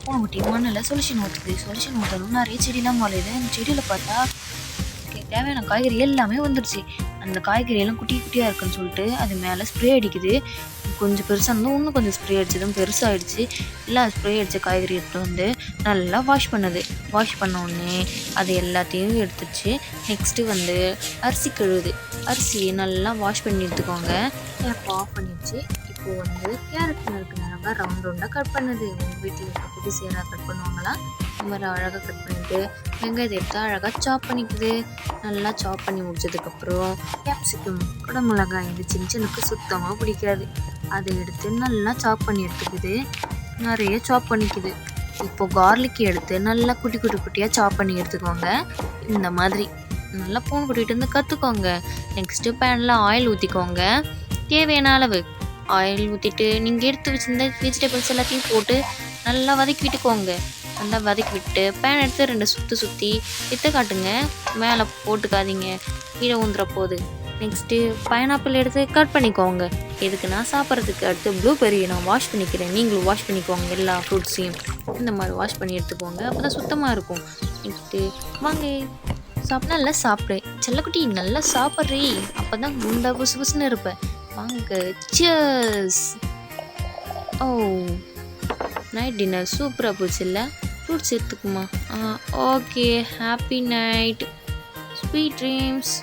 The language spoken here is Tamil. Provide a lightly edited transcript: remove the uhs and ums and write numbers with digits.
பூனைக்குட்டி மண்ணில் சொல்யூஷன் ஊற்றுது. சொல்யூஷன் ஊற்றணும் நிறைய செடியெல்லாம் வளையுது. அந்த செடியில் பார்த்தா தேவையான காய்கறி எல்லாமே வந்துடுச்சு. அந்த காய்கறி எல்லாம் குட்டி குட்டியாக இருக்குன்னு சொல்லிட்டு அது மேலே ஸ்ப்ரே அடிக்குது. கொஞ்சம் பெருசாக இருந்தோம், இன்னும் கொஞ்சம் ஸ்ப்ரே அடிச்சதும் பெருசாகிடுச்சு. எல்லாம் ஸ்ப்ரே அடித்த காய்கறி எடுத்து வந்து நல்லா வாஷ் பண்ணுது. வாஷ் பண்ண உடனே அது எல்லாத்தையும் எடுத்துச்சு. நெக்ஸ்ட்டு வந்து அரிசி கழுவுது. அரிசியை நல்லா வாஷ் பண்ணி எடுத்துக்கோங்க. இப்போ ஆஃப் பண்ணிடுச்சு. இப்போது வந்து கேரட் இருக்குங்க, நல்லா ரவுண்ட் ரவுண்டாக கட் பண்ணுது. உங்கள் வீட்டில் இருக்க குட்டி சேராக கட் பண்ணுவாங்களா? இந்த மாதிரி அழகாக கட் பண்ணிவிட்டு வெங்காயத்தை எடுத்து அழகாக சாப் பண்ணிக்குது. நல்லா சாப் பண்ணி முடிச்சதுக்கப்புறம் கேப்சிகம், குடமிளகாய், இந்த சின்னுக்கு சுத்தமாக பிடிக்காது. அதை எடுத்து நல்லா சாப் பண்ணி எடுத்துக்குது. நிறைய சாப் பண்ணிக்குது. இப்போது கார்லிக் எடுத்து நல்லா குட்டி குட்டி குட்டியாக சாப் பண்ணி எடுத்துக்கோங்க. இந்த மாதிரி நல்லா பூனை கூட்டிகிட்டு வந்து கற்றுக்கோங்க. நெக்ஸ்ட்டு பேனில் ஆயில் ஊற்றிக்கோங்க. தேவையான அளவு ஆயில் ஊற்றிட்டு நீங்கள் எடுத்து வச்சுருந்த வெஜிடபிள்ஸ் எல்லாத்தையும் போட்டு நல்லா வதக்கி விட்டுக்கோங்க. நல்லா வதக்கி விட்டு பேன் எடுத்து 2 சுற்றி விற்று காட்டுங்க. மேலே போட்டுக்காதீங்க, கீழே ஊந்துற போகுது. நெக்ஸ்ட்டு பைனாப்பிள் எடுத்து கட் பண்ணிக்கோங்க. எதுக்கு நான் சாப்பிட்றதுக்கு. அடுத்து ப்ளூபெர்ரியை நான் வாஷ் பண்ணிக்கிறேன். நீங்களும் வாஷ் பண்ணிக்கோங்க. எல்லா ஃப்ரூட்ஸையும் இந்த மாதிரி வாஷ் பண்ணி எடுத்துக்கோங்க. அப்போ தான் சுத்தமாக இருக்கும். நெக்ஸ்ட்டு வாங்க நல்லா சாப்பிடு செல்லக்குட்டி, நல்லா சாப்பிட்றீ. அப்போ தான் குண்டா புசு புசுன்னு இருப்பேன். வாங்க சியர்ஸ். ஓ, நைட் டின்னர் சூப்பராக போச்சு இல்லை? ஃப்ரூட்ஸ் எடுத்துக்குமா? Okay, happy night, sweet dreams.